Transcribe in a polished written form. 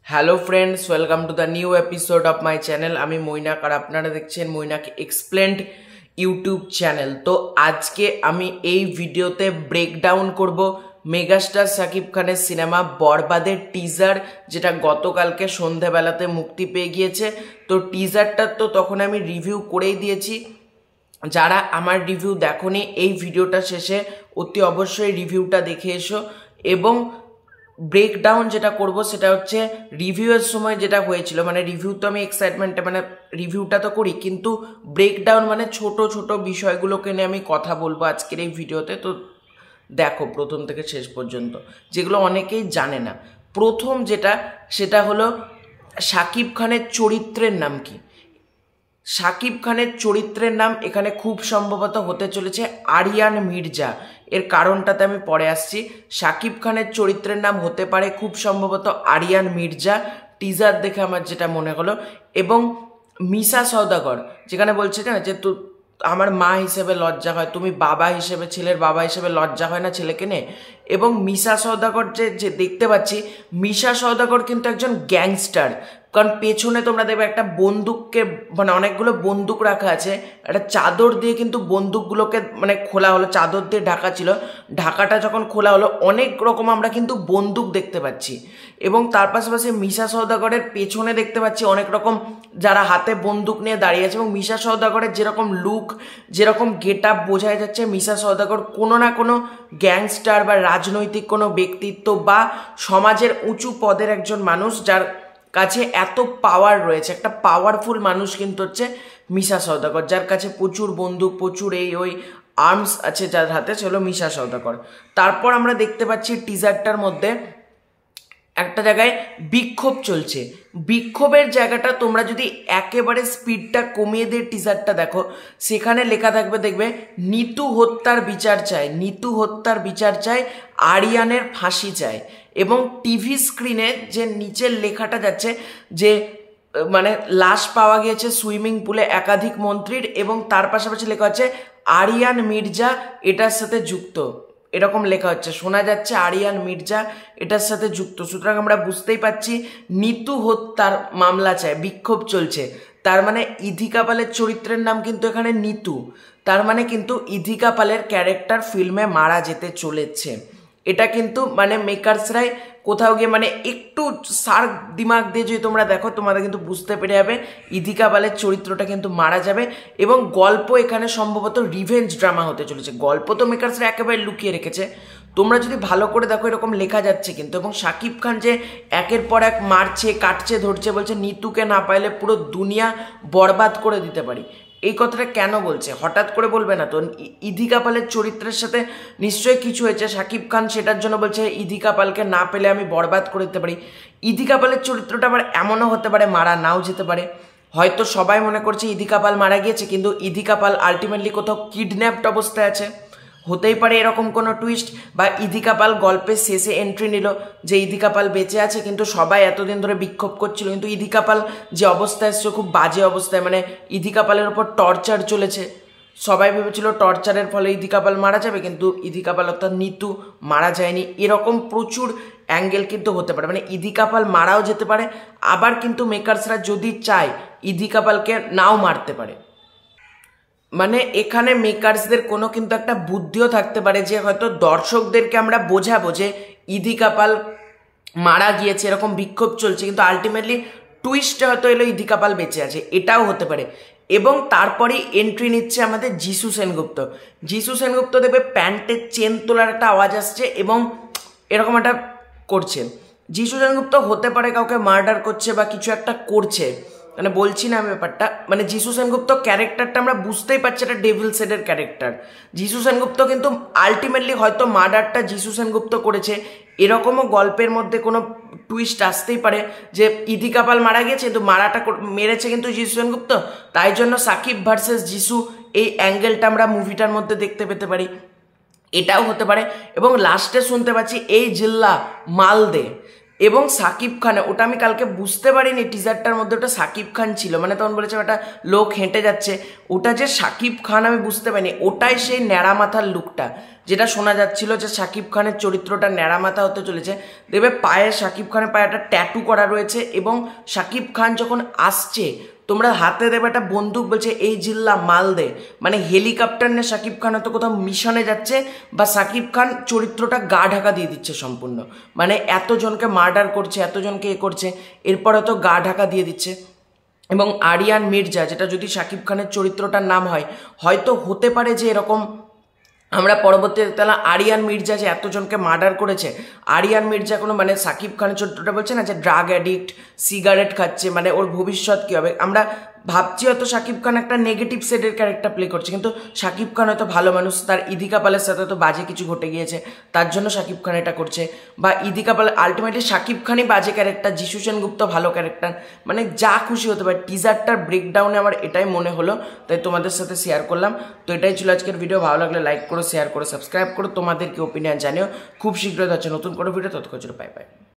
Hello friends, welcome to the new episode of my channel. আমি মৈনাক আর আপনারা দেখছেন Mainak explained YouTube channel. তো আজকে আমি এই ভিডিওতে ব্রেকডাউন করব মেগাস্টার শাকিব খানের সিনেমা বরবাদের টিজার, যেটা গতকালকে সন্ধেবেলাতে মুক্তি পেয়ে গিয়েছে। তো টিজারটা তো তখন আমি রিভিউ করেই দিয়েছি। যারা আমার রিভিউ দেখোনি, এই ভিডিওটা শেষে অতি অবশ্যই রিভিউটা দেখে এসো। এবং ব্রেকডাউন যেটা করব সেটা হচ্ছে রিভিউয়ের সময় যেটা হয়েছিল, মানে রিভিউ তো আমি এক্সাইটমেন্টে মানে রিভিউটা তো করি, কিন্তু ব্রেকডাউন মানে ছোট ছোট বিষয়গুলোকে নিয়ে আমি কথা বলবো আজকের এই ভিডিওতে। তো দেখো প্রথম থেকে শেষ পর্যন্ত, যেগুলো অনেকেই জানে না। প্রথম যেটা, সেটা হলো শাকিব খানের চরিত্রের নাম কি। শাকিব খানের চরিত্রের নাম এখানে খুব সম্ভবত হতে চলেছে আরিয়ান মির্জা। এর কারণটাতে আমি পরে আসছি। শাকিব খানের চরিত্রের নাম হতে পারে খুব সম্ভবত আরিয়ান মির্জা, টিজার দেখে আমার যেটা মনে হলো। এবং মিশা সওদাগর যেখানে বলছে যে আমার মা হিসেবে লজ্জা হয়, তুমি বাবা হিসেবে, ছেলের বাবা হিসেবে লজ্জা হয় না ছেলেকে নিয়ে। এবং মিশা সওদাগর যে দেখতে পাচ্ছি, মিশা সওদাগর কিন্তু একজন গ্যাংস্টার। কারণ পেছনে তোমরা দেখবে একটা বন্দুককে, মানে অনেকগুলো বন্দুক রাখা আছে, একটা চাদর দিয়ে কিন্তু বন্দুকগুলোকে মানে খোলা হলো, চাদর দিয়ে ঢাকা ছিল, ঢাকাটা যখন খোলা হলো অনেক রকম আমরা কিন্তু বন্দুক দেখতে পাচ্ছি। এবং তার পাশাপাশি মিশা সওদাগরের পেছনে দেখতে পাচ্ছি অনেক রকম যারা হাতে বন্দুক নিয়ে দাঁড়িয়ে আছে। এবং মিশা সওদাগরের যেরকম লুক, যেরকম গেট আপ, বোঝাই যাচ্ছে মিশা সওদাগর কোনো না কোনো গ্যাংস্টার বা রাজনৈতিক কোনো ব্যক্তিত্ব বা সমাজের উঁচু পদের একজন মানুষ, যার কাছে এত পাওয়ার রয়েছে। একটা পাওয়ারফুল মানুষ কিন্তু হচ্ছে মিশা সওদাগর, যার কাছে প্রচুর বন্দুক, প্রচুর ওই আর্মস আছে যার হাতে, সে হলো মিশা সওদাগর। তারপর আমরা দেখতে পাচ্ছি টিজারটার মধ্যে একটা জায়গায় বিক্ষোভ চলছে। বিক্ষোভের জায়গাটা তোমরা যদি একেবারে স্পিডটা কমিয়ে দিয়ে টিজারটা দেখো, সেখানে লেখা থাকবে, দেখবে নিতু হত্যার বিচার চাই, নিতু হত্যার বিচার চাই, আরিয়ানের ফাঁসি চাই। এবং টিভি স্ক্রিনে যে নিচের লেখাটা যাচ্ছে যে মানে লাশ পাওয়া গিয়েছে সুইমিং পুলে একাধিক মন্ত্রীর, এবং তার পাশাপাশি লেখা হচ্ছে আরিয়ান মির্জা এটার সাথে যুক্ত, এরকম লেখা হচ্ছে, শোনা যাচ্ছে আরিয়ান মির্জা এটার সাথে যুক্ত। সুতরাং আমরা বুঝতেই পারছি নিতু হত্যার মামলা চায়, বিক্ষোভ চলছে। তার মানে ইধিকা পালের চরিত্রের নাম কিন্তু এখানে নিতু, তার মানে কিন্তু ইধিকা পালের ক্যারেক্টার ফিল্মে মারা যেতে চলেছে। এটা কিন্তু মানে মেকার্সরাই কোথাও গিয়ে মানে একটু সার্ক দিমাগ দিয়ে যদি তোমরা দেখো, তোমাদের কিন্তু বুঝতে পেরে যাবে ইধিকা পালের চরিত্রটা কিন্তু মারা যাবে। এবং গল্প এখানে সম্ভবত রিভেঞ্জ ড্রামা হতে চলেছে। গল্প তো মেকার্সরা একেবারে লুকিয়ে রেখেছে, তোমরা যদি ভালো করে দেখো এরকম লেখা যাচ্ছে কিন্তু। এবং শাকিব খান যে একের পর এক মারছে, কাটছে, ধরছে, বলছে নিতুকে না পাইলে পুরো দুনিয়া বরবাদ করে দিতে পারি। এই কথাটা কেন বলছে? হঠাৎ করে বলবে না তো। ইধিকা পালের চরিত্রের সাথে নিশ্চয়ই কিছু হয়েছে, শাকিব খান সেটার জন্য বলছে ইধিকা পালকে না পেলে আমি বরবাদ করে দিতে পারি। ইধিকা পালের চরিত্রটা আবার এমনও হতে পারে মারা নাও যেতে পারে। হয়তো সবাই মনে করছে ইধিকা পাল মারা গিয়েছে, কিন্তু ইধিকা পাল আলটিমেটলি কোথাও কিডন্যাপড অবস্থায় আছে, হতেই পারে এরকম কোনো টুইস্ট। বা ইধিকা পাল গল্পের শেষে এন্ট্রি নিল যে ইধিকা পাল বেঁচে আছে, কিন্তু সবাই এতদিন ধরে বিক্ষোভ করছিল, কিন্তু ইধিকা পাল যে অবস্থায় এসছে খুব বাজে অবস্থায়, মানে ইধিকা পালের ওপর টর্চার চলেছে। সবাই ভেবেছিল টর্চারের ফলে ইধিকা পাল মারা যাবে, কিন্তু ইধিকা পাল অর্থাৎ নিতু মারা যায়নি। এরকম প্রচুর অ্যাঙ্গেল কিন্তু হতে পারে, মানে ইধিকা পাল মারাও যেতে পারে, আবার কিন্তু মেকার্সরা যদি চায় ইধিকা পালকে নাও মারতে পারে। মানে এখানে মেকার্সদের কোনো কিন্তু একটা বুদ্ধিও থাকতে পারে যে হয়তো দর্শকদেরকে আমরা বোঝাবো যে ইধিকা পাল মারা গিয়েছে, এরকম বিক্ষোভ চলছে, কিন্তু আলটিমেটলি টুইস্টে হয়তো এলো ইধিকা পাল বেঁচে আছে, এটাও হতে পারে। এবং তারপরেই এন্ট্রি নিচ্ছে আমাদের যিশু সেনগুপ্ত। যিশু সেনগুপ্ত দেখবে প্যান্টের চেন তোলার একটা আওয়াজ আসছে এবং এরকম একটা করছে। যিশু সেনগুপ্ত হতে পারে কাউকে মার্ডার করছে বা কিছু একটা করছে, মানে বলছি না আমি ব্যাপারটা, মানে যিশু সেনগুপ্ত ক্যারেক্টারটা আমরা বুঝতেই পারছি একটা ডেভিল সেডের ক্যারেক্টার। যিশু সেনগুপ্ত কিন্তু আলটিমেটলি হয়তো মার্ডারটা যিশু সেনগুপ্ত করেছে, এরকমও গল্পের মধ্যে কোনো টুইস্ট আসতেই পারে যে ইধিকা পাল মারা গেছে কিন্তু মারাটা মেরেছে কিন্তু যিশু সেনগুপ্ত, তাই জন্য সাকিব ভার্সেস যিশু এই অ্যাঙ্গেলটা আমরা মুভিটার মধ্যে দেখতে পেতে পারি, এটাও হতে পারে। এবং লাস্টে শুনতে পাচ্ছি এই জিল্লা মালদে এবং সাকিব খান, ওটা আমি কালকে বুঝতে পারিনি টিজারটার মধ্যে ওটা সাকিব খান ছিল, মানে তখন বলেছে একটা লোক হেঁটে যাচ্ছে, ওটা যে সাকিব খান আমি বুঝতে পারিনি, ওটাই সেই ন্যাড়া মাথার লুকটা। যেটা শোনা যাচ্ছিল যে শাকিব খানের চরিত্রটা ন্যাড়ামাথা হতে চলেছে। দেখবে পায়ে শাকিব খানের পায়ে একটা ট্যাটু করা রয়েছে এবং শাকিব খান যখন আসছে তোমরা হাতে দেবে একটা বন্দুক, বলছে এই জিল্লা মাল দে, মানে হেলিকপ্টার নিয়ে শাকিব খান হয়তো কোথাও মিশনে যাচ্ছে বা শাকিব খান চরিত্রটা গা ঢাকা দিয়ে দিচ্ছে সম্পূর্ণ, মানে এতজনকে মার্ডার করছে, এতজনকে করছে, এরপর হয়তো গা ঢাকা দিয়ে দিচ্ছে। এবং আরিয়ান মির্জা, যেটা যদি শাকিব খানের চরিত্রটার নাম হয়, হয়তো হতে পারে যে এরকম আমরা পরবর্তীতে তাহলে আরিয়ান মির্জা যে এতজনকে মার্ডার করেছে, আরিয়ান মির্জা কোনো মানে শাকিব খানের চরিত্রটা বলছে না যে ড্রাগ অ্যাডিক্ট, সিগারেট খাচ্ছে, মানে ওর ভবিষ্যৎ কী হবে। আমরা ভাবছি হয়তো শাকিব খান একটা নেগেটিভ সেডের ক্যারেক্টার প্লে করছে, কিন্তু শাকিব খান হয়তো ভালো মানুষ, তার ইদিকা পালের সাথে তো বাজে কিছু ঘটে গিয়েছে, তার জন্য শাকিব খান এটা করছে। বা ইদিকা পাল আলটিমেটলি শাকিব খানই বাজে ক্যারেক্টার, যিশু সেনগুপ্ত ভালো ক্যারেক্টার, মানে যা খুশি হতে পারে। টিজারটার ব্রেকডাউনে আমার এটাই মনে হলো, তাই তোমাদের সাথে শেয়ার করলাম। তো এটাই ছিল আজকের ভিডিও। ভালো লাগলে লাইক করো, শেয়ার করো, সাবস্ক্রাইব করো, তোমাদের কি ওপিনিয়ন জানিও। খুব শীঘ্রই হচ্ছে নতুন কোনো ভিডিও, ততক্ষণ বাই বাই।